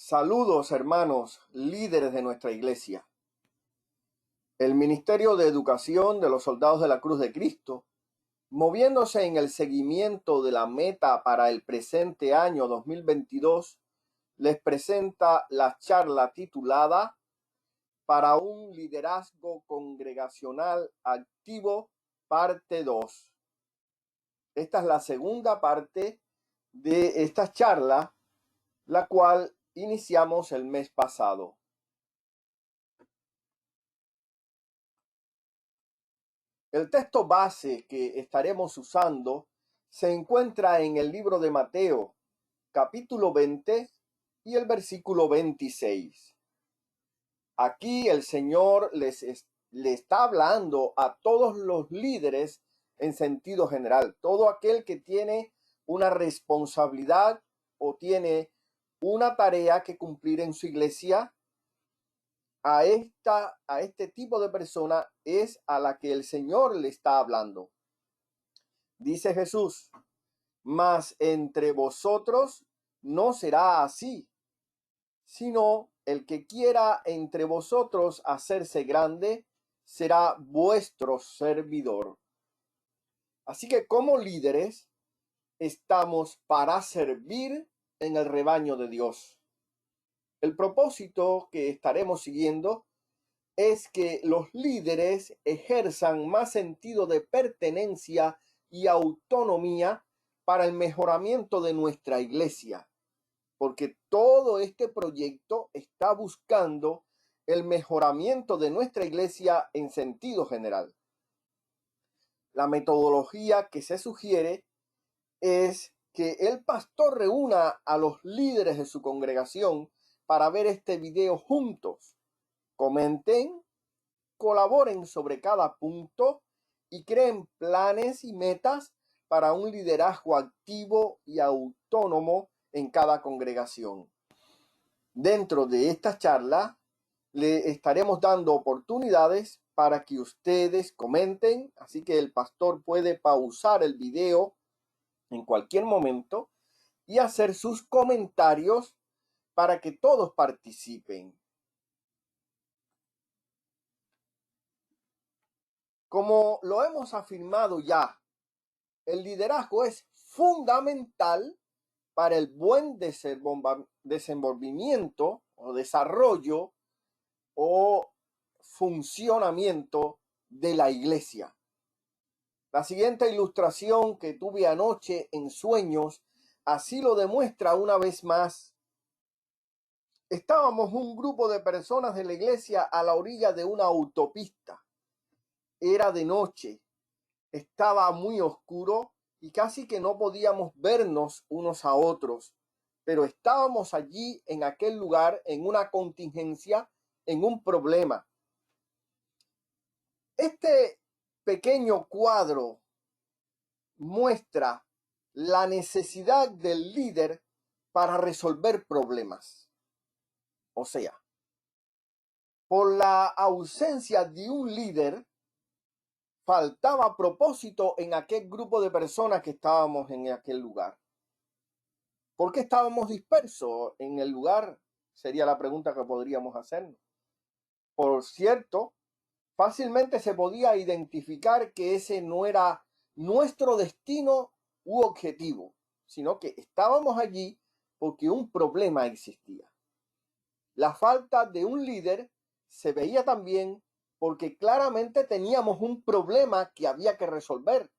Saludos, hermanos, líderes de nuestra iglesia. El Ministerio de Educación de los Soldados de la Cruz de Cristo, moviéndose en el seguimiento de la meta para el presente año 2022, les presenta la charla titulada Para un liderazgo congregacional activo, parte 2. Esta es la segunda parte de esta charla, la cual iniciamos el mes pasado. El texto base que estaremos usando se encuentra en el libro de Mateo, capítulo 20 y el versículo 26. Aquí el Señor le está hablando a todos los líderes en sentido general, todo aquel que tiene una responsabilidad o tiene una tarea que cumplir en su iglesia. A este tipo de persona es a la que el Señor le está hablando. Dice Jesús, mas entre vosotros no será así, sino el que quiera entre vosotros hacerse grande será vuestro servidor. Así que como líderes estamos para servir en el rebaño de Dios. El propósito que estaremos siguiendo es que los líderes ejerzan más sentido de pertenencia y autonomía para el mejoramiento de nuestra iglesia, porque todo este proyecto está buscando el mejoramiento de nuestra iglesia en sentido general. La metodología que se sugiere es que el pastor reúna a los líderes de su congregación para ver este video juntos. Comenten, colaboren sobre cada punto y creen planes y metas para un liderazgo activo y autónomo en cada congregación. Dentro de esta charla le estaremos dando oportunidades para que ustedes comenten, así que el pastor puede pausar el video en cualquier momento y hacer sus comentarios para que todos participen. Como lo hemos afirmado ya, el liderazgo es fundamental para el buen desenvolvimiento o desarrollo o funcionamiento de la iglesia. La siguiente ilustración que tuve anoche en sueños así lo demuestra una vez más. Estábamos un grupo de personas de la iglesia a la orilla de una autopista. Era de noche, estaba muy oscuro y casi que no podíamos vernos unos a otros, pero estábamos allí en aquel lugar en una contingencia, en un problema. Este pequeño cuadro muestra la necesidad del líder para resolver problemas. O sea, por la ausencia de un líder, faltaba propósito en aquel grupo de personas que estábamos en aquel lugar. ¿Por qué estábamos dispersos en el lugar? Sería la pregunta que podríamos hacernos. Por cierto, fácilmente se podía identificar que ese no era nuestro destino u objetivo, sino que estábamos allí porque un problema existía. La falta de un líder se veía también porque claramente teníamos un problema que había que resolver.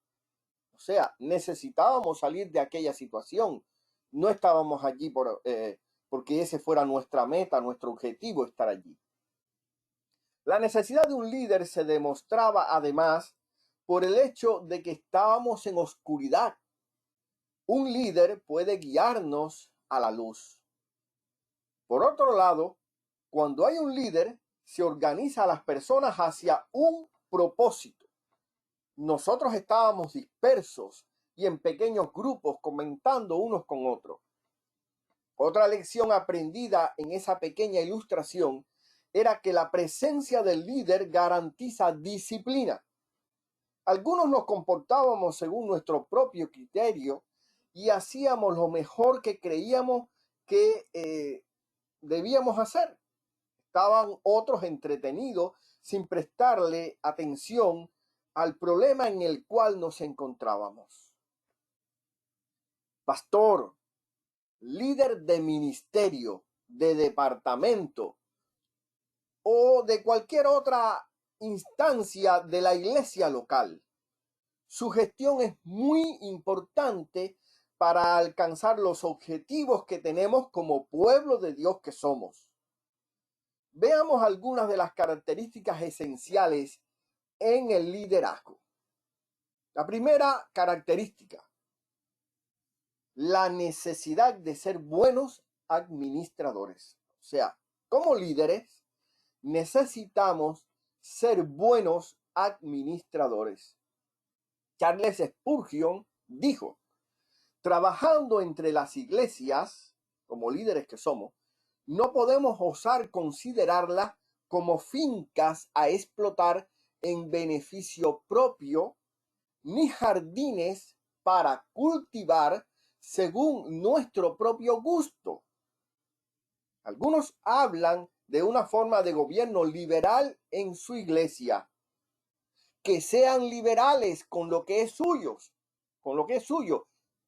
O sea, necesitábamos salir de aquella situación. No estábamos allí porque ese fuera nuestra meta, nuestro objetivo, estar allí. La necesidad de un líder se demostraba además por el hecho de que estábamos en oscuridad. Un líder puede guiarnos a la luz. Por otro lado, cuando hay un líder, se organiza a las personas hacia un propósito. Nosotros estábamos dispersos y en pequeños grupos comentando unos con otros. Otra lección aprendida en esa pequeña ilustración era que la presencia del líder garantiza disciplina. Algunos nos comportábamos según nuestro propio criterio y hacíamos lo mejor que creíamos que debíamos hacer. Estaban otros entretenidos sin prestarle atención al problema en el cual nos encontrábamos. Pastor, líder de ministerio, de departamento o de cualquier otra instancia de la iglesia local. Su gestión es muy importante para alcanzar los objetivos que tenemos como pueblo de Dios que somos. Veamos algunas de las características esenciales en el liderazgo. La primera característica, la necesidad de ser buenos administradores. O sea, como líderes necesitamos ser buenos administradores. Charles Spurgeon dijo, trabajando entre las iglesias, como líderes que somos, no podemos osar considerarlas como fincas a explotar en beneficio propio, ni jardines para cultivar según nuestro propio gusto. Algunos hablan de una forma de gobierno liberal en su iglesia. Que sean liberales con lo que es suyo,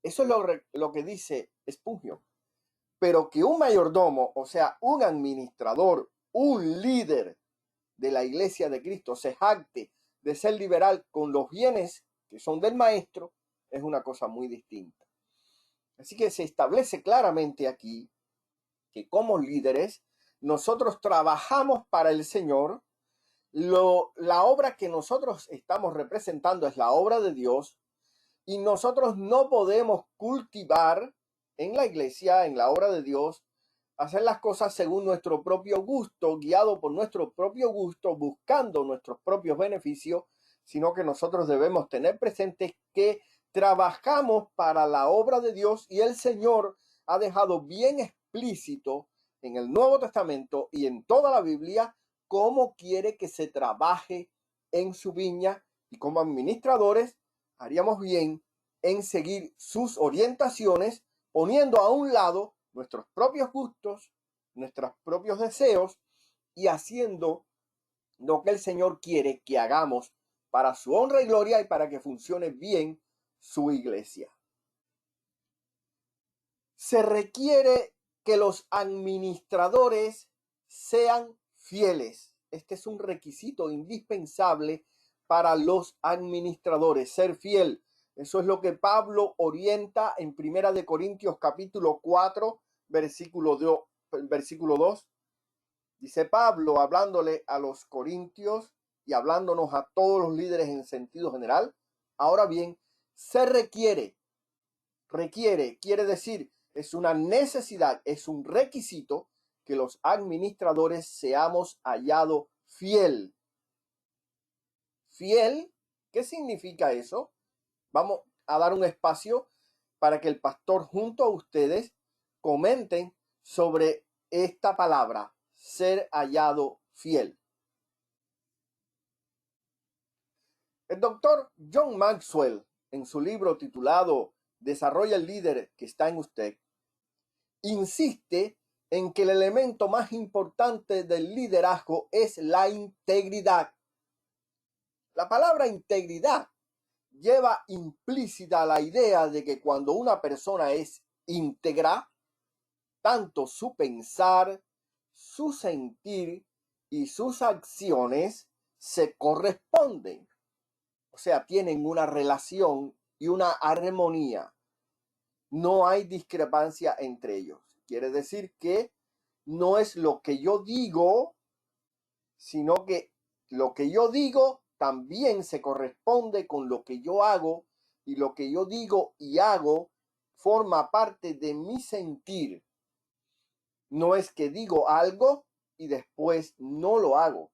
Eso es lo que dice Spurgeon. Pero que un mayordomo, o sea, un administrador, un líder de la iglesia de Cristo se jacte de ser liberal con los bienes que son del maestro, es una cosa muy distinta. Así que se establece claramente aquí que como líderes nosotros trabajamos para el Señor. La obra que nosotros estamos representando es la obra de Dios y nosotros no podemos cultivar en la iglesia, en la obra de Dios, hacer las cosas según nuestro propio gusto, guiado por nuestro propio gusto, buscando nuestros propios beneficios, sino que nosotros debemos tener presente que trabajamos para la obra de Dios y el Señor ha dejado bien explícito en el Nuevo Testamento y en toda la Biblia cómo quiere que se trabaje en su viña, y como administradores haríamos bien en seguir sus orientaciones, poniendo a un lado nuestros propios gustos, nuestros propios deseos y haciendo lo que el Señor quiere que hagamos para su honra y gloria y para que funcione bien su iglesia. Se requiere que los administradores sean fieles. Este es un requisito indispensable para los administradores, ser fiel. Eso es lo que Pablo orienta en 1 Corintios capítulo 4, versículo 2. Dice Pablo, hablándole a los corintios y hablándonos a todos los líderes en sentido general. Ahora bien, se requiere, quiere decir, es una necesidad, es un requisito que los administradores seamos hallados fiel. ¿Fiel? ¿Qué significa eso? Vamos a dar un espacio para que el pastor junto a ustedes comenten sobre esta palabra, ser hallado fiel. El doctor John Maxwell, en su libro titulado Desarrolla el líder que está en usted, insiste en que el elemento más importante del liderazgo es la integridad. La palabra integridad lleva implícita la idea de que cuando una persona es íntegra, tanto su pensar, su sentir y sus acciones se corresponden. O sea, tienen una relación y una armonía. No hay discrepancia entre ellos. Quiere decir que no es lo que yo digo, sino que lo que yo digo también se corresponde con lo que yo hago, y lo que yo digo y hago forma parte de mi sentir. No es que digo algo y después no lo hago,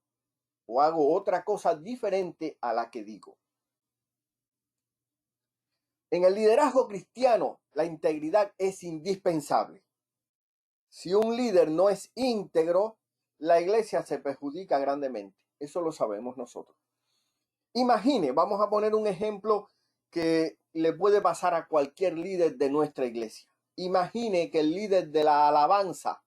o hago otra cosa diferente a la que digo. En el liderazgo cristiano, la integridad es indispensable. Si un líder no es íntegro, la iglesia se perjudica grandemente. Eso lo sabemos nosotros. Imagine, vamos a poner un ejemplo que le puede pasar a cualquier líder de nuestra iglesia. Imagine que el líder de la alabanza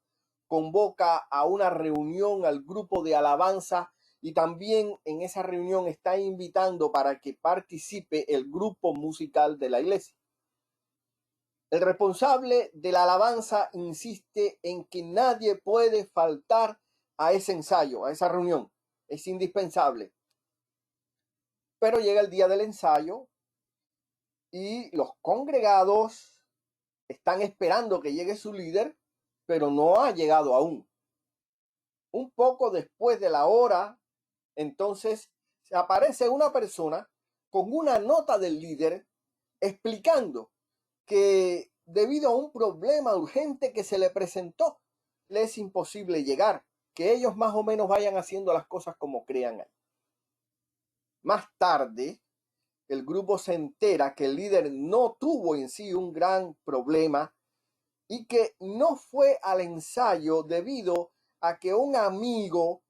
convoca a una reunión al grupo de alabanza y también en esa reunión está invitando para que participe el grupo musical de la iglesia. El responsable de la alabanza insiste en que nadie puede faltar a ese ensayo, a esa reunión. Es indispensable. Pero llega el día del ensayo y los congregados están esperando que llegue su líder, pero no ha llegado aún. Un poco después de la hora, entonces aparece una persona con una nota del líder explicando que debido a un problema urgente que se le presentó, le es imposible llegar, que ellos más o menos vayan haciendo las cosas como crean ahí. Más tarde, el grupo se entera que el líder no tuvo en sí un gran problema y que no fue al ensayo debido a que un amigo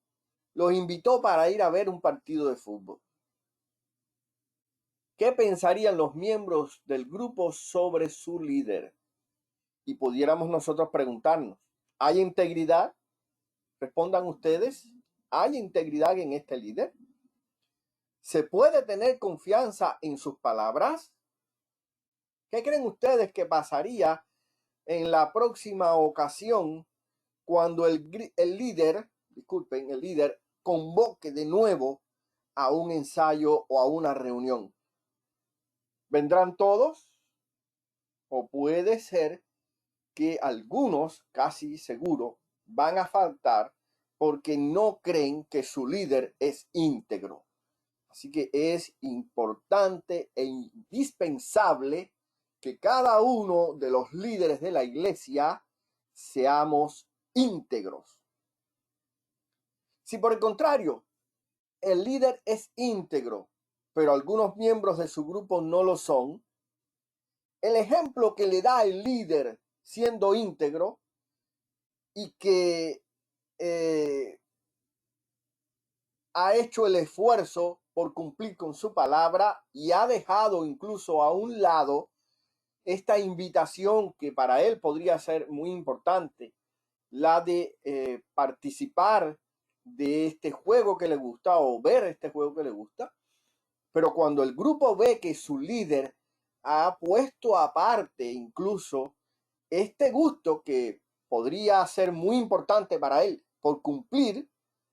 los invitó para ir a ver un partido de fútbol. ¿Qué pensarían los miembros del grupo sobre su líder? Y pudiéramos nosotros preguntarnos, ¿hay integridad? Respondan ustedes, ¿hay integridad en este líder? ¿Se puede tener confianza en sus palabras? ¿Qué creen ustedes que pasaría en la próxima ocasión cuando el líder convoque de nuevo a un ensayo o a una reunión? ¿Vendrán todos? ¿O puede ser que algunos, casi seguro, van a faltar porque no creen que su líder es íntegro? Así que es importante e indispensable que cada uno de los líderes de la iglesia seamos íntegros. Si por el contrario, el líder es íntegro, pero algunos miembros de su grupo no lo son, el ejemplo que le da el líder siendo íntegro y que ha hecho el esfuerzo por cumplir con su palabra y ha dejado incluso a un lado esta invitación que para él podría ser muy importante, la de participar de este juego que le gusta o ver este juego que le gusta. Pero cuando el grupo ve que su líder ha puesto aparte incluso este gusto que podría ser muy importante para él por cumplir,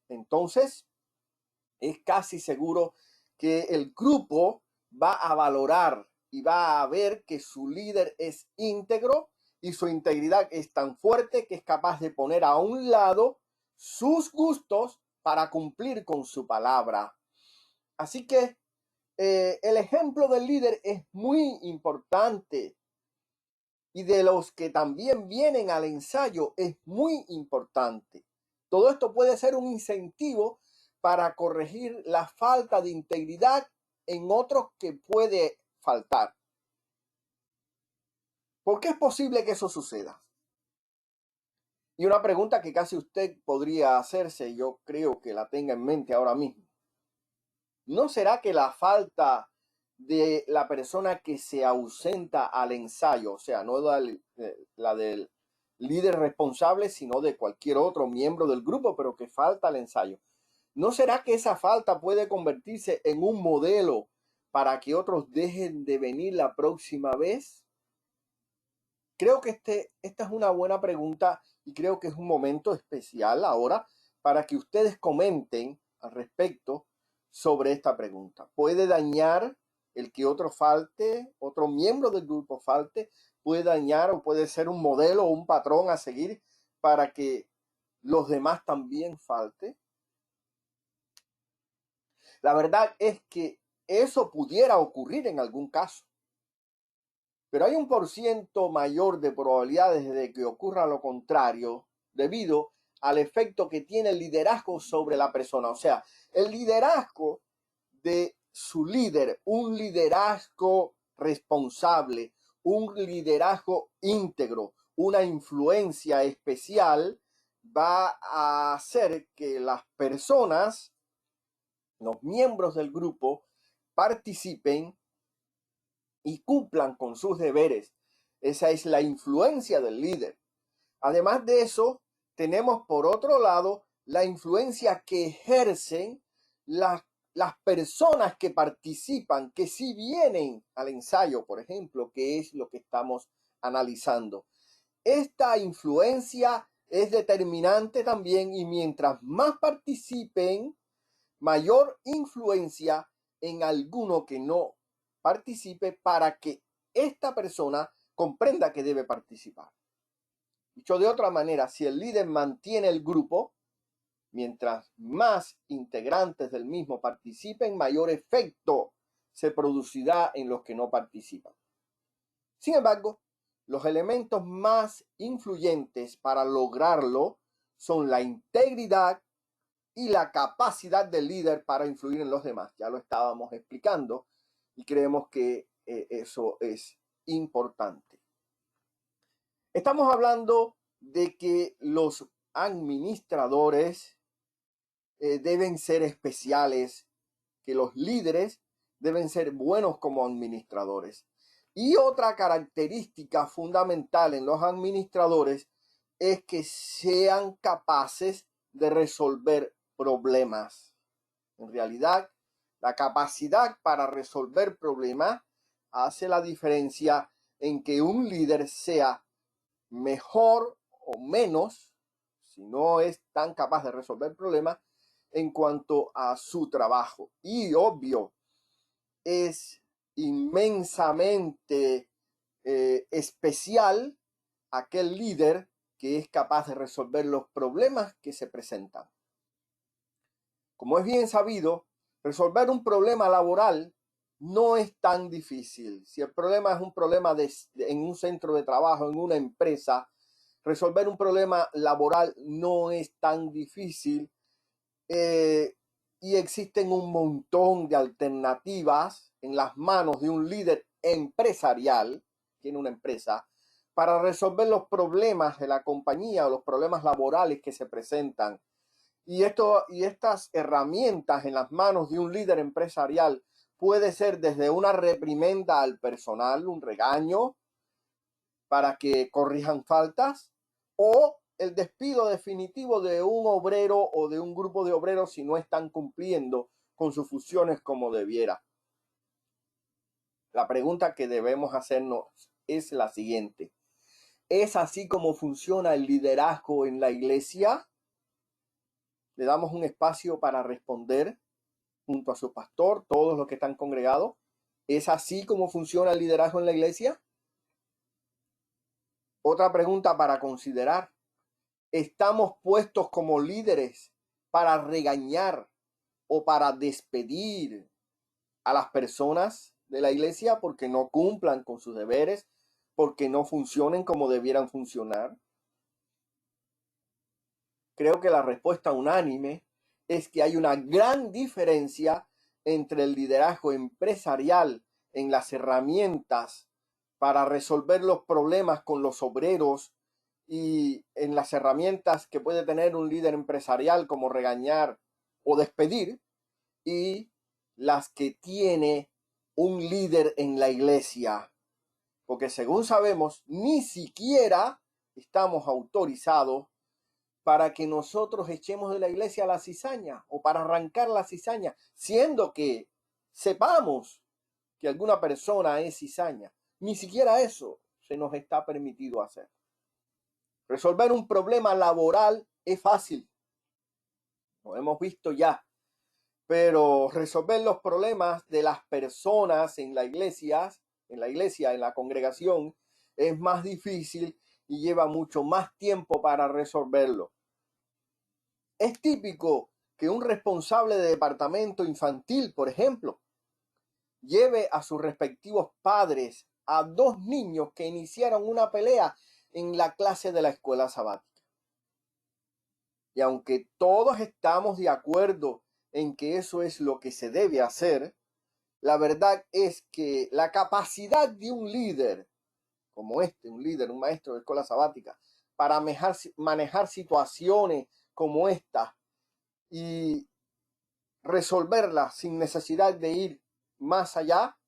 entonces es casi seguro que el grupo va a valorar y va a ver que su líder es íntegro y su integridad es tan fuerte que es capaz de poner a un lado sus gustos para cumplir con su palabra. Así que el ejemplo del líder es muy importante y de los que también vienen al ensayo es muy importante. Todo esto puede ser un incentivo para corregir la falta de integridad en otros que puede faltar. ¿Por qué es posible que eso suceda? Y una pregunta que casi usted podría hacerse, yo creo que la tenga en mente ahora mismo. ¿No será que la falta de la persona que se ausenta al ensayo, o sea, no la del líder responsable, sino de cualquier otro miembro del grupo, pero que falta al ensayo? ¿No será que esa falta puede convertirse en un modelo para que otros dejen de venir la próxima vez? Creo que esta es una buena pregunta y creo que es un momento especial ahora para que ustedes comenten al respecto sobre esta pregunta. ¿Puede dañar el que otro falte, otro miembro del grupo falte? ¿Puede dañar o puede ser un modelo o un patrón a seguir para que los demás también falten? La verdad es que eso pudiera ocurrir en algún caso, pero hay un porciento mayor de probabilidades de que ocurra lo contrario debido al efecto que tiene el liderazgo sobre la persona. O sea, el liderazgo de su líder, un liderazgo responsable, un liderazgo íntegro, una influencia especial, va a hacer que las personas, los miembros del grupo, participen y cumplan con sus deberes. Esa es la influencia del líder. Además de eso, tenemos por otro lado la influencia que ejercen las personas que participan, que sí vienen al ensayo, por ejemplo, que es lo que estamos analizando. Esta influencia es determinante también, y mientras más participen, mayor influencia en alguno que no participe para que esta persona comprenda que debe participar. Dicho de otra manera, si el líder mantiene el grupo, mientras más integrantes del mismo participen, mayor efecto se producirá en los que no participan. Sin embargo, los elementos más influyentes para lograrlo son la integridad y la capacidad del líder para influir en los demás. Ya lo estábamos explicando y creemos que eso es importante. Estamos hablando de que los administradores deben ser especiales, que los líderes deben ser buenos como administradores. Y otra característica fundamental en los administradores es que sean capaces de resolver problemas. En realidad, la capacidad para resolver problemas hace la diferencia en que un líder sea mejor o menos, si no es tan capaz de resolver problemas, en cuanto a su trabajo. Y obvio, es inmensamente especial aquel líder que es capaz de resolver los problemas que se presentan. Como es bien sabido, resolver un problema laboral no es tan difícil. Si el problema es un problema en un centro de trabajo, en una empresa, resolver un problema laboral no es tan difícil. Y existen un montón de alternativas en las manos de un líder empresarial, tiene una empresa, para resolver los problemas de la compañía o los problemas laborales que se presentan. Y estas herramientas en las manos de un líder empresarial puede ser desde una reprimenda al personal, un regaño para que corrijan faltas, o el despido definitivo de un obrero o de un grupo de obreros si no están cumpliendo con sus funciones como debiera. La pregunta que debemos hacernos es la siguiente: ¿es así como funciona el liderazgo en la iglesia? Le damos un espacio para responder junto a su pastor, todos los que están congregados. ¿Es así como funciona el liderazgo en la iglesia? Otra pregunta para considerar: ¿estamos puestos como líderes para regañar o para despedir a las personas de la iglesia porque no cumplan con sus deberes, porque no funcionen como debieran funcionar? Creo que la respuesta unánime es que hay una gran diferencia entre el liderazgo empresarial en las herramientas para resolver los problemas con los obreros y en las herramientas que puede tener un líder empresarial como regañar o despedir, y las que tiene un líder en la iglesia. Porque según sabemos, ni siquiera estamos autorizados para que nosotros echemos de la iglesia la cizaña o para arrancar la cizaña, siendo que sepamos que alguna persona es cizaña. Ni siquiera eso se nos está permitido hacer. Resolver un problema laboral es fácil, lo hemos visto ya, pero resolver los problemas de las personas en la iglesia, en la congregación, es más difícil y lleva mucho más tiempo para resolverlo. Es típico que un responsable de departamento infantil, por ejemplo, lleve a sus respectivos padres a dos niños que iniciaron una pelea en la clase de la escuela sabática. Y aunque todos estamos de acuerdo en que eso es lo que se debe hacer, la verdad es que la capacidad de un líder como un maestro de escuela sabática, para manejar situaciones como esta y resolverlas sin necesidad de ir más allá,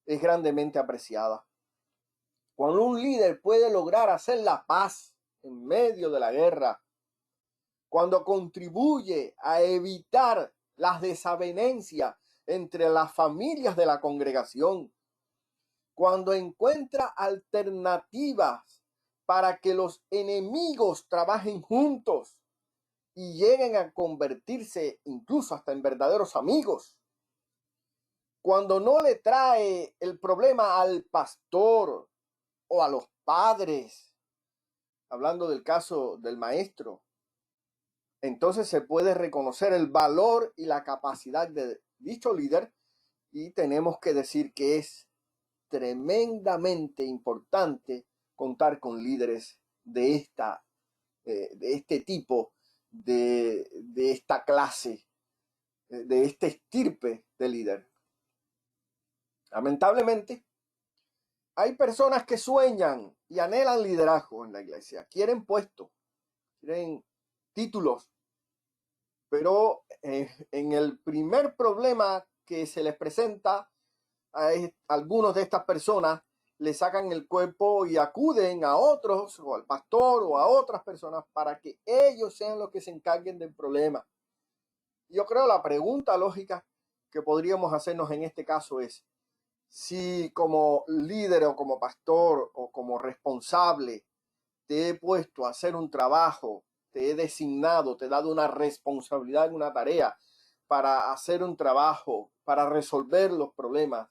es grandemente apreciada. Cuando un líder puede lograr hacer la paz en medio de la guerra, cuando contribuye a evitar las desavenencias entre las familias de la congregación, cuando encuentra alternativas para que los enemigos trabajen juntos y lleguen a convertirse incluso hasta en verdaderos amigos, cuando no le trae el problema al pastor o a los padres, hablando del caso del maestro, entonces se puede reconocer el valor y la capacidad de dicho líder, y tenemos que decir que es tremendamente importante contar con líderes de este tipo, de esta clase, de este estirpe de líder. Lamentablemente, hay personas que sueñan y anhelan liderazgo en la iglesia, quieren puestos, quieren títulos, pero en el primer problema que se les presenta a algunos de estas personas, le sacan el cuerpo y acuden a otros, o al pastor o a otras personas, para que ellos sean los que se encarguen del problema. Yo creo la pregunta lógica que podríamos hacernos en este caso es, si como líder o como pastor o como responsable te he puesto a hacer un trabajo, te he designado, te he dado una responsabilidad, una tarea para hacer un trabajo, para resolver los problemas,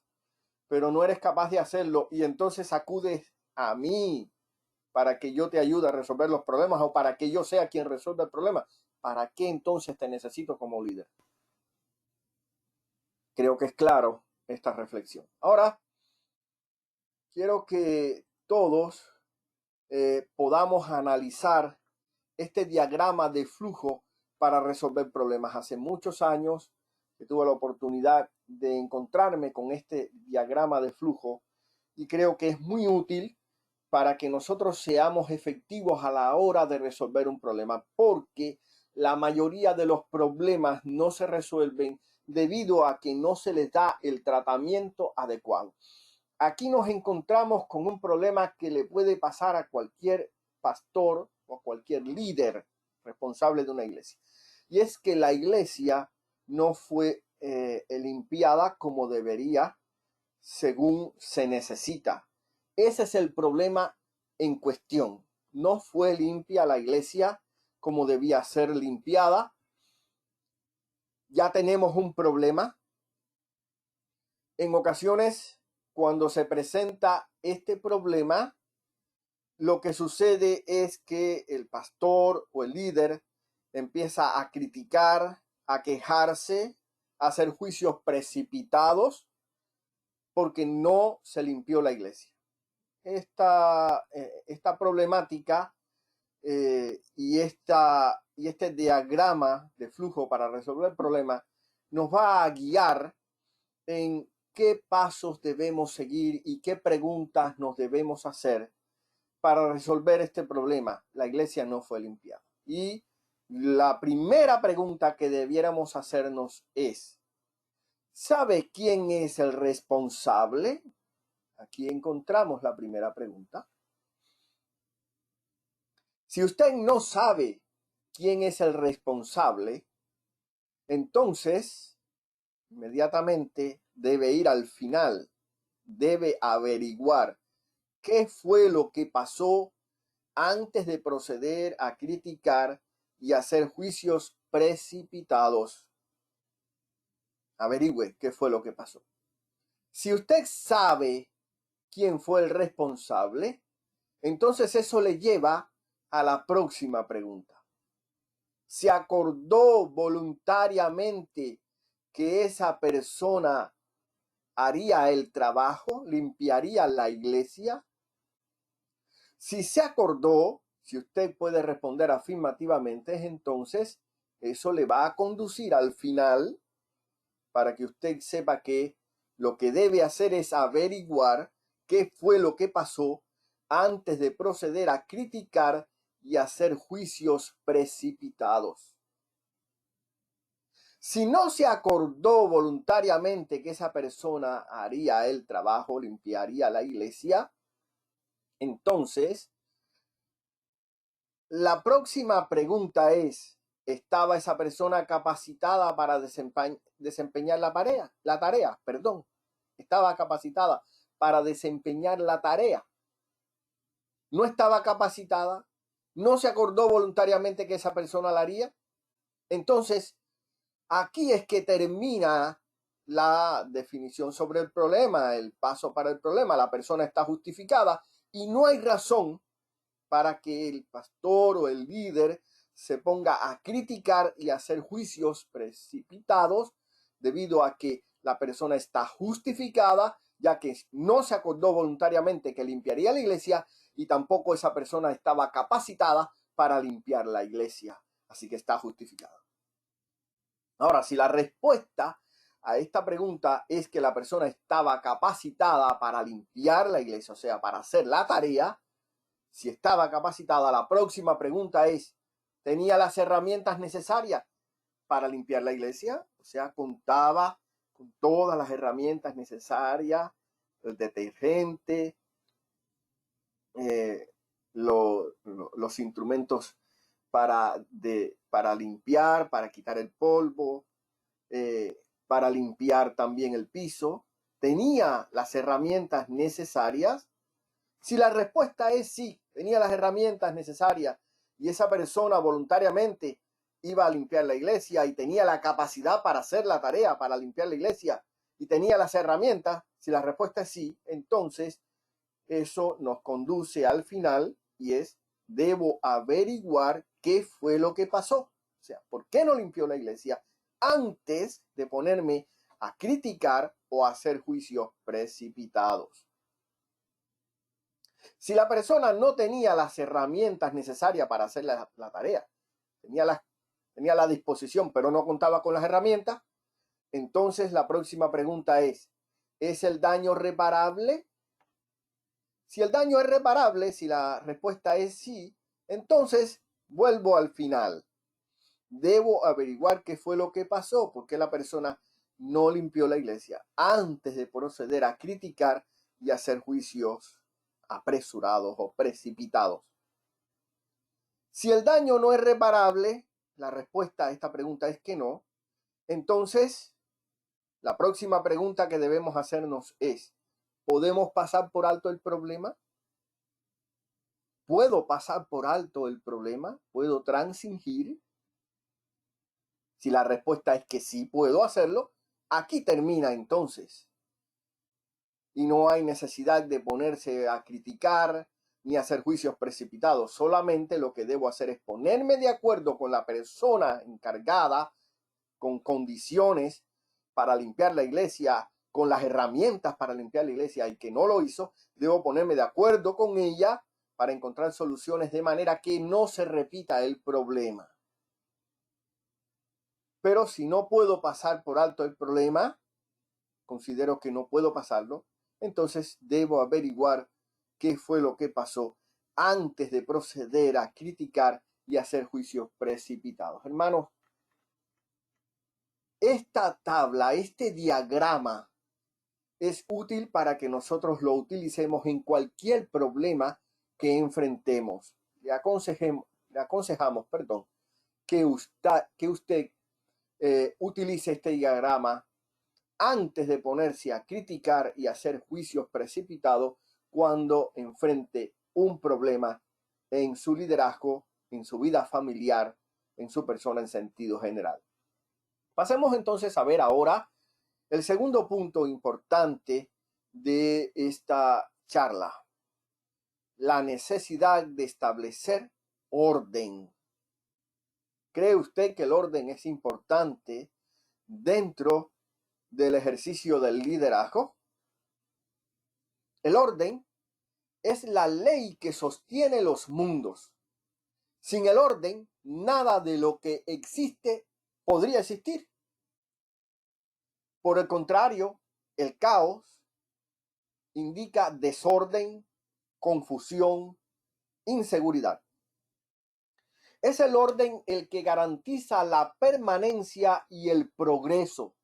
pero no eres capaz de hacerlo y entonces acudes a mí para que yo te ayude a resolver los problemas o para que yo sea quien resuelva el problema, ¿para qué entonces te necesito como líder? Creo que es claro esta reflexión. Ahora, quiero que todos podamos analizar este diagrama de flujo para resolver problemas. Hace muchos años que tuve la oportunidad de encontrarme con este diagrama de flujo y creo que es muy útil para que nosotros seamos efectivos a la hora de resolver un problema, porque la mayoría de los problemas no se resuelven debido a que no se les da el tratamiento adecuado. Aquí nos encontramos con un problema que le puede pasar a cualquier pastor o a cualquier líder responsable de una iglesia. Y es que la iglesia no fue limpiada como debería, según se necesita. Ese es el problema en cuestión. No fue limpia la iglesia como debía ser limpiada. Ya tenemos un problema. En ocasiones, cuando se presenta este problema, lo que sucede es que el pastor o el líder empieza a criticar, a quejarse, a hacer juicios precipitados porque no se limpió la iglesia. Esta problemática y este diagrama de flujo para resolver el problema nos va a guiar en qué pasos debemos seguir y qué preguntas nos debemos hacer para resolver este problema. La iglesia no fue limpiada. Y la primera pregunta que debiéramos hacernos es, ¿sabe quién es el responsable? Aquí encontramos la primera pregunta. Si usted no sabe quién es el responsable, entonces inmediatamente debe ir al final, debe averiguar qué fue lo que pasó antes de proceder a criticar y hacer juicios precipitados. Averigüe qué fue lo que pasó. Si usted sabe quién fue el responsable, entonces eso le lleva a la próxima pregunta. ¿Se acordó voluntariamente que esa persona haría el trabajo, limpiaría la iglesia? Si se acordó, si usted puede responder afirmativamente, entonces eso le va a conducir al final para que usted sepa que lo que debe hacer es averiguar qué fue lo que pasó antes de proceder a criticar y hacer juicios precipitados. Si no se acordó voluntariamente que esa persona haría el trabajo, limpiaría la iglesia, entonces la próxima pregunta es, ¿Estaba esa persona capacitada para desempeñar la tarea? Estaba capacitada para desempeñar la tarea. No estaba capacitada, no se acordó voluntariamente que esa persona la haría. Entonces, aquí es que termina la definición sobre el problema, el paso para el problema. La persona está justificada y no hay razón para que el pastor o el líder se ponga a criticar y a hacer juicios precipitados debido a que la persona está justificada, ya que no se acordó voluntariamente que limpiaría la iglesia y tampoco esa persona estaba capacitada para limpiar la iglesia. Así que está justificada. Ahora, si la respuesta a esta pregunta es que la persona estaba capacitada para limpiar la iglesia, o sea, para hacer la tarea, si estaba capacitada, la próxima pregunta es, ¿tenía las herramientas necesarias para limpiar la iglesia? O sea, contaba con todas las herramientas necesarias, el detergente, los instrumentos para limpiar, para quitar el polvo, para limpiar también el piso. ¿Tenía las herramientas necesarias? Si la respuesta es sí, tenía las herramientas necesarias y esa persona voluntariamente iba a limpiar la iglesia y tenía la capacidad para hacer la tarea, para limpiar la iglesia y tenía las herramientas, si la respuesta es sí, entonces eso nos conduce al final y es, debo averiguar qué fue lo que pasó. O sea, ¿por qué no limpió la iglesia antes de ponerme a criticar o a hacer juicios precipitados? Si la persona no tenía las herramientas necesarias para hacer la tarea, tenía la disposición, pero no contaba con las herramientas, entonces la próxima pregunta es el daño reparable? Si el daño es reparable, si la respuesta es sí, entonces vuelvo al final. Debo averiguar qué fue lo que pasó, por qué la persona no limpió la iglesia antes de proceder a criticar y hacer juicios apresurados o precipitados. Si el daño no es reparable, la respuesta a esta pregunta es que no, entonces la próxima pregunta que debemos hacernos es, ¿podemos pasar por alto el problema? ¿Puedo pasar por alto el problema? ¿Puedo transigir? Si la respuesta es que sí puedo hacerlo, aquí termina entonces. Y no hay necesidad de ponerse a criticar ni hacer juicios precipitados. Solamente lo que debo hacer es ponerme de acuerdo con la persona encargada, con condiciones para limpiar la iglesia, con las herramientas para limpiar la iglesia y que no lo hizo. Debo ponerme de acuerdo con ella para encontrar soluciones de manera que no se repita el problema. Pero si no puedo pasar por alto el problema, considero que no puedo pasarlo, entonces debo averiguar qué fue lo que pasó antes de proceder a criticar y hacer juicios precipitados. Hermanos, esta tabla, este diagrama es útil para que nosotros lo utilicemos en cualquier problema que enfrentemos. Le aconsejamos, que usted utilice este diagrama antes de ponerse a criticar y hacer juicios precipitados cuando enfrente un problema en su liderazgo, en su vida familiar, en su persona en sentido general. Pasemos entonces a ver ahora el segundo punto importante de esta charla, la necesidad de establecer orden. ¿Cree usted que el orden es importante dentro del ejercicio del liderazgo? El orden es la ley que sostiene los mundos. Sin el orden, nada de lo que existe podría existir. Por el contrario, el caos indica desorden, confusión, inseguridad. Es el orden el que garantiza la permanencia y el progreso.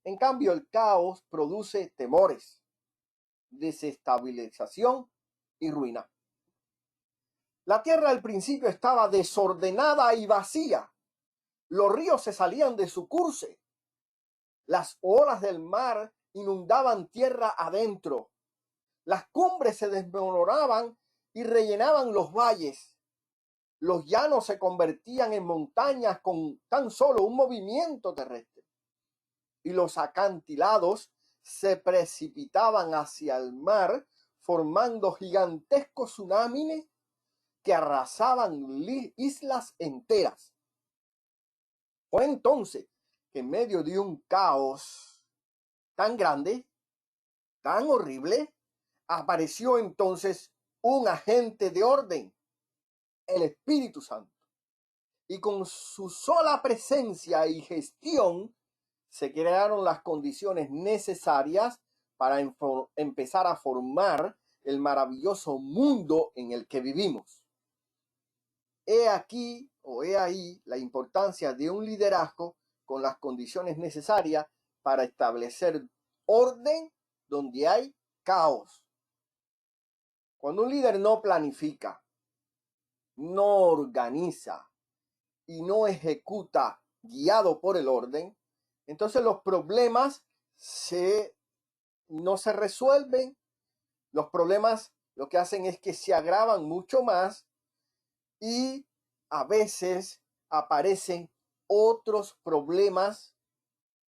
En cambio, el caos produce temores, desestabilización y ruina. La tierra al principio estaba desordenada y vacía, Los ríos se salían de su curso. Las olas del mar inundaban tierra adentro. Las cumbres se desmoronaban y rellenaban los valles. Los llanos se convertían en montañas con tan solo un movimiento terrestre. Y los acantilados se precipitaban hacia el mar, formando gigantescos tsunamis que arrasaban islas enteras. Fue entonces que en medio de un caos tan grande, tan horrible, apareció entonces un agente de orden, el Espíritu Santo. Y con su sola presencia y gestión se crearon las condiciones necesarias para empezar a formar el maravilloso mundo en el que vivimos. He aquí o he ahí la importancia de un liderazgo con las condiciones necesarias para establecer orden donde hay caos. Cuando un líder no planifica, no organiza y no ejecuta guiado por el orden, entonces los problemas no se resuelven. Los problemas lo que hacen es que se agravan mucho más y a veces aparecen otros problemas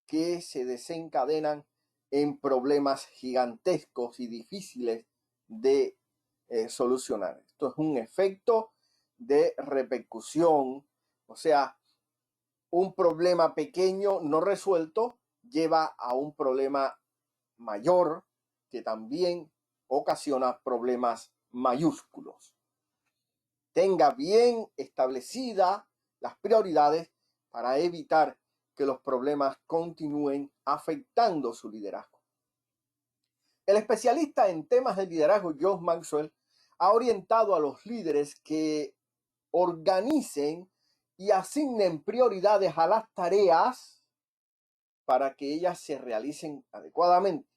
que se desencadenan en problemas gigantescos y difíciles de solucionar. Esto es un efecto de repercusión, o sea, un problema pequeño no resuelto lleva a un problema mayor que también ocasiona problemas mayúsculos. Tenga bien establecidas las prioridades para evitar que los problemas continúen afectando su liderazgo. El especialista en temas de liderazgo, John Maxwell, ha orientado a los líderes que organicen y asignen prioridades a las tareas para que ellas se realicen adecuadamente.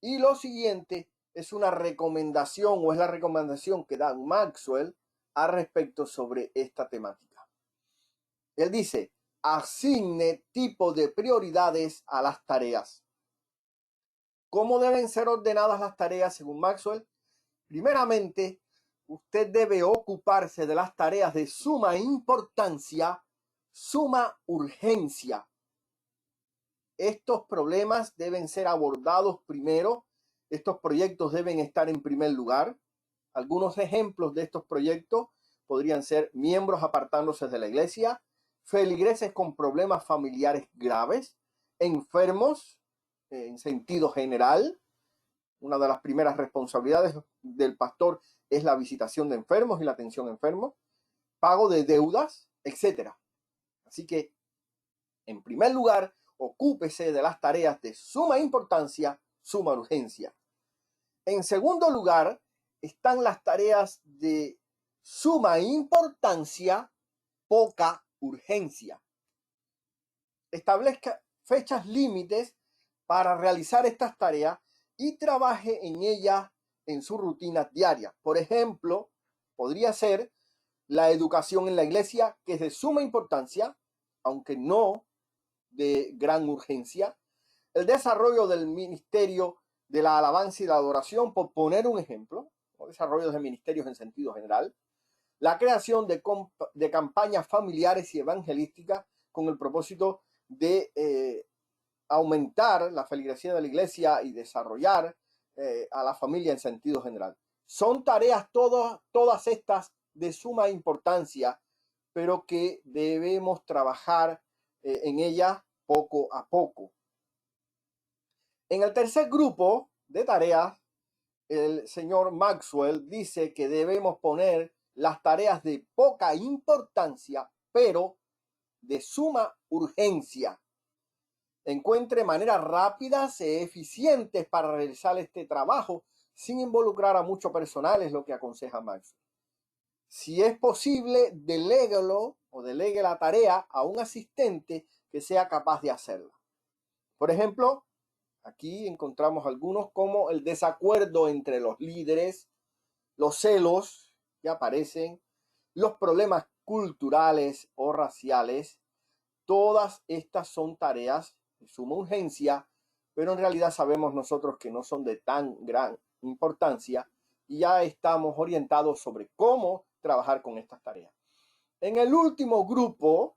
Y lo siguiente es una recomendación o es la recomendación que da Maxwell al respecto sobre esta temática. Él dice, asigne tipo de prioridades a las tareas. ¿Cómo deben ser ordenadas las tareas según Maxwell? Primeramente, usted debe ocuparse de las tareas de suma importancia, suma urgencia. Estos problemas deben ser abordados primero. Estos proyectos deben estar en primer lugar. Algunos ejemplos de estos proyectos podrían ser miembros apartándose de la iglesia, feligreses con problemas familiares graves, enfermos en sentido general. Una de las primeras responsabilidades del pastor es la visitación de enfermos y la atención a enfermos, pago de deudas, etc. Así que, en primer lugar, ocúpese de las tareas de suma importancia, suma urgencia. En segundo lugar, están las tareas de suma importancia, poca urgencia. Establezca fechas límites para realizar estas tareas y trabaje en ellas en su rutina diaria. Por ejemplo, podría ser la educación en la iglesia, que es de suma importancia, aunque no de gran urgencia. El desarrollo del ministerio de la alabanza y la adoración, por poner un ejemplo, o desarrollo de ministerios en sentido general. La creación de campañas familiares y evangelísticas con el propósito de aumentar la feligresía de la iglesia y desarrollar a la familia en sentido general. Son tareas todas estas de suma importancia, pero que debemos trabajar en ellas poco a poco. En el tercer grupo de tareas, el señor Maxwell dice que debemos poner las tareas de poca importancia, pero de suma urgencia. Encuentre maneras rápidas e eficientes para realizar este trabajo sin involucrar a mucho personal, es lo que aconseja Maxwell. Si es posible, deléguelo o delegue la tarea a un asistente que sea capaz de hacerla. Por ejemplo, aquí encontramos algunos como el desacuerdo entre los líderes, los celos que aparecen, los problemas culturales o raciales, todas estas son tareas de suma urgencia, pero en realidad sabemos nosotros que no son de tan gran importancia y ya estamos orientados sobre cómo trabajar con estas tareas. En el último grupo,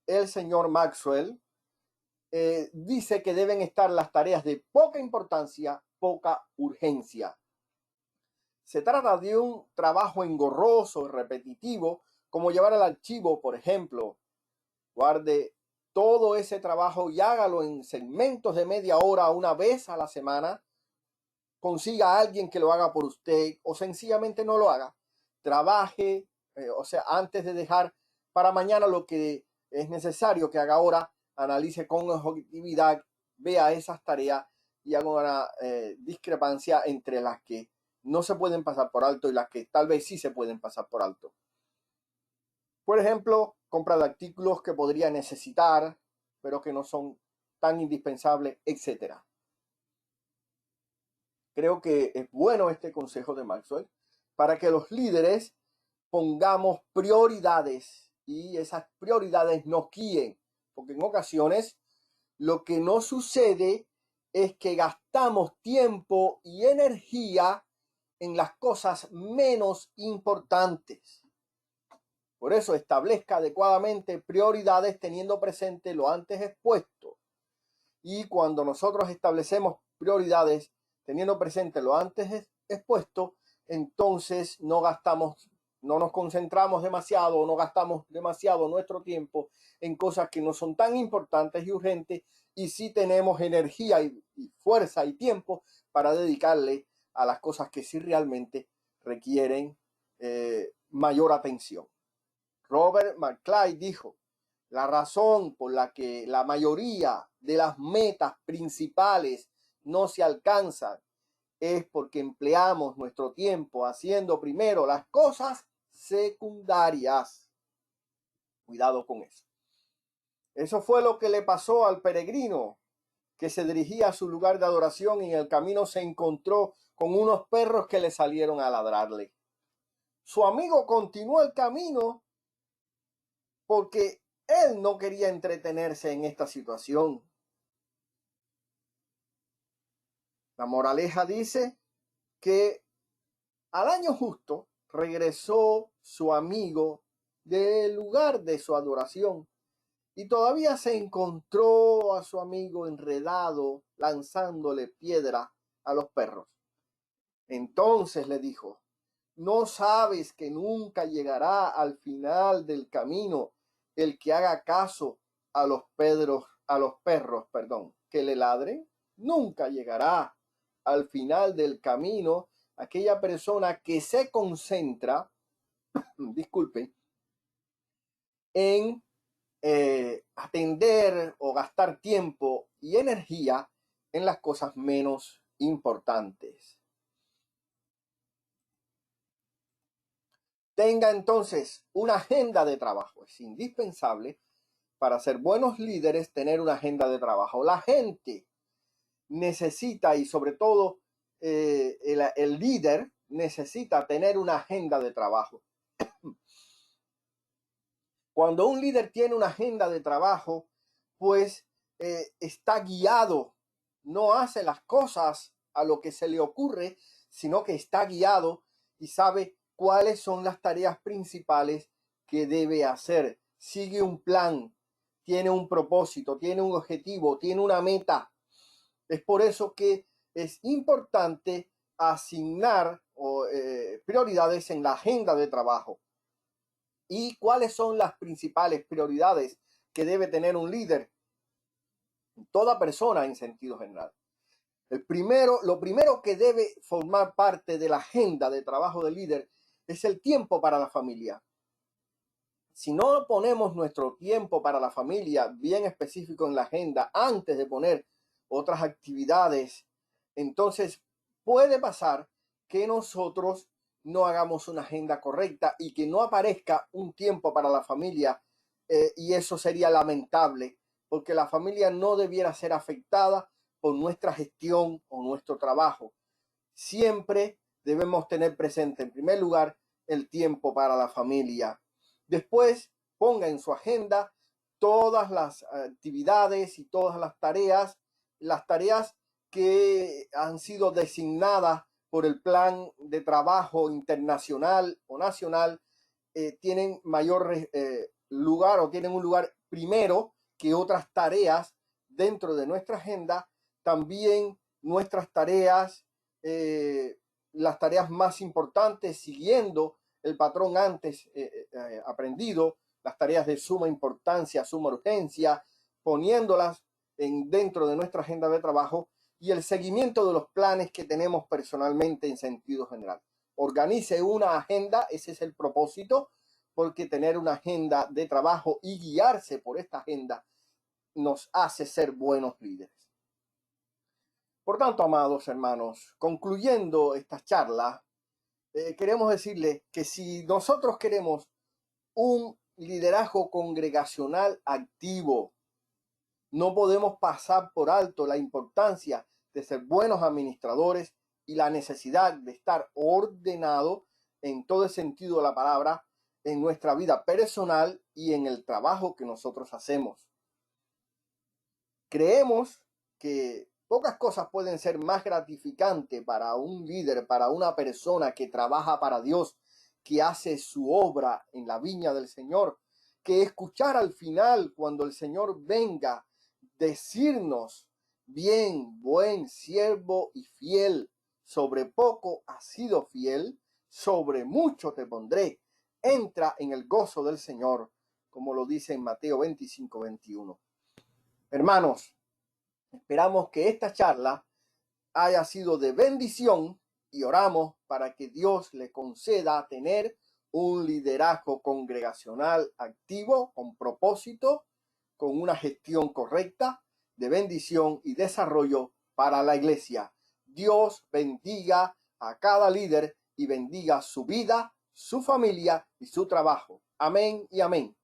el señor Maxwell dice que deben estar las tareas de poca importancia, poca urgencia. Se trata de un trabajo engorroso, repetitivo, como llevar el archivo, por ejemplo. Guarde todo ese trabajo y hágalo en segmentos de media hora una vez a la semana. Consiga a alguien que lo haga por usted o sencillamente no lo haga. Trabaje, antes de dejar para mañana lo que es necesario que haga ahora, analice con objetividad, vea esas tareas y haga una discrepancia entre las que no se pueden pasar por alto y las que tal vez sí se pueden pasar por alto. Por ejemplo, compra de artículos que podría necesitar, pero que no son tan indispensables, etc. Creo que es bueno este consejo de Maxwell para que los líderes pongamos prioridades y esas prioridades nos guíen, porque en ocasiones lo que no sucede es que gastamos tiempo y energía en las cosas menos importantes. Por eso establezca adecuadamente prioridades teniendo presente lo antes expuesto. Y cuando nosotros establecemos prioridades teniendo presente lo antes expuesto, entonces no nos concentramos demasiado, no gastamos demasiado nuestro tiempo en cosas que no son tan importantes y urgentes, y sí tenemos energía y fuerza y tiempo para dedicarle a las cosas que sí realmente requieren mayor atención. Robert McClay dijo: la razón por la que la mayoría de las metas principales no se alcanzan es porque empleamos nuestro tiempo haciendo primero las cosas secundarias. Cuidado con eso. Eso fue lo que le pasó al peregrino que se dirigía a su lugar de adoración y en el camino se encontró con unos perros que le salieron a ladrarle. Su amigo continuó el camino porque él no quería entretenerse en esta situación. La moraleja dice que al año justo regresó su amigo del lugar de su adoración y todavía se encontró a su amigo enredado lanzándole piedra a los perros. Entonces le dijo: ¿no sabes que nunca llegará al final del camino el que haga caso a los perros, que le ladren? Nunca llegará al final del camino aquella persona que se concentra, en atender o gastar tiempo y energía en las cosas menos importantes. Tenga entonces una agenda de trabajo. Es indispensable para ser buenos líderes tener una agenda de trabajo. La gente necesita, y sobre todo el líder necesita tener una agenda de trabajo. Cuando un líder tiene una agenda de trabajo, pues está guiado, no hace las cosas a lo que se le ocurre, sino que está guiado y sabe cuáles son las tareas principales que debe hacer. Sigue un plan, tiene un propósito, tiene un objetivo, tiene una meta. Es por eso que es importante asignar prioridades en la agenda de trabajo. ¿Y cuáles son las principales prioridades que debe tener un líder? Toda persona en sentido general. Lo primero que debe formar parte de la agenda de trabajo del líder es el tiempo para la familia. Si no ponemos nuestro tiempo para la familia bien específico en la agenda antes de poner otras actividades, entonces puede pasar que nosotros no hagamos una agenda correcta y que no aparezca un tiempo para la familia, y eso sería lamentable, porque la familia no debiera ser afectada por nuestra gestión o nuestro trabajo. Siempre debemos tener presente, en primer lugar, el tiempo para la familia. Después, ponga en su agenda todas las actividades y todas las tareas que han sido designadas por el plan de trabajo internacional o nacional, tienen mayor lugar o tienen un lugar primero que otras tareas dentro de nuestra agenda. También nuestras tareas, las tareas más importantes, siguiendo el patrón antes aprendido, las tareas de suma importancia, suma urgencia, poniéndolas dentro de nuestra agenda de trabajo, y el seguimiento de los planes que tenemos personalmente en sentido general. Organice una agenda, ese es el propósito, porque tener una agenda de trabajo y guiarse por esta agenda nos hace ser buenos líderes. Por tanto, amados hermanos, concluyendo esta charla, queremos decirles que si nosotros queremos un liderazgo congregacional activo, no podemos pasar por alto la importancia de ser buenos administradores y la necesidad de estar ordenado en todo el sentido de la palabra en nuestra vida personal y en el trabajo que nosotros hacemos. Creemos que pocas cosas pueden ser más gratificantes para un líder, para una persona que trabaja para Dios, que hace su obra en la viña del Señor, que escuchar al final, cuando el Señor venga, decirnos: bien, buen siervo y fiel, sobre poco has sido fiel, sobre mucho te pondré, entra en el gozo del Señor, como lo dice en Mateo 25:21. Hermanos, esperamos que esta charla haya sido de bendición y oramos para que Dios le conceda tener un liderazgo congregacional activo, con propósito, con una gestión correcta, de bendición y desarrollo para la iglesia. Dios bendiga a cada líder y bendiga su vida, su familia y su trabajo. Amén y amén.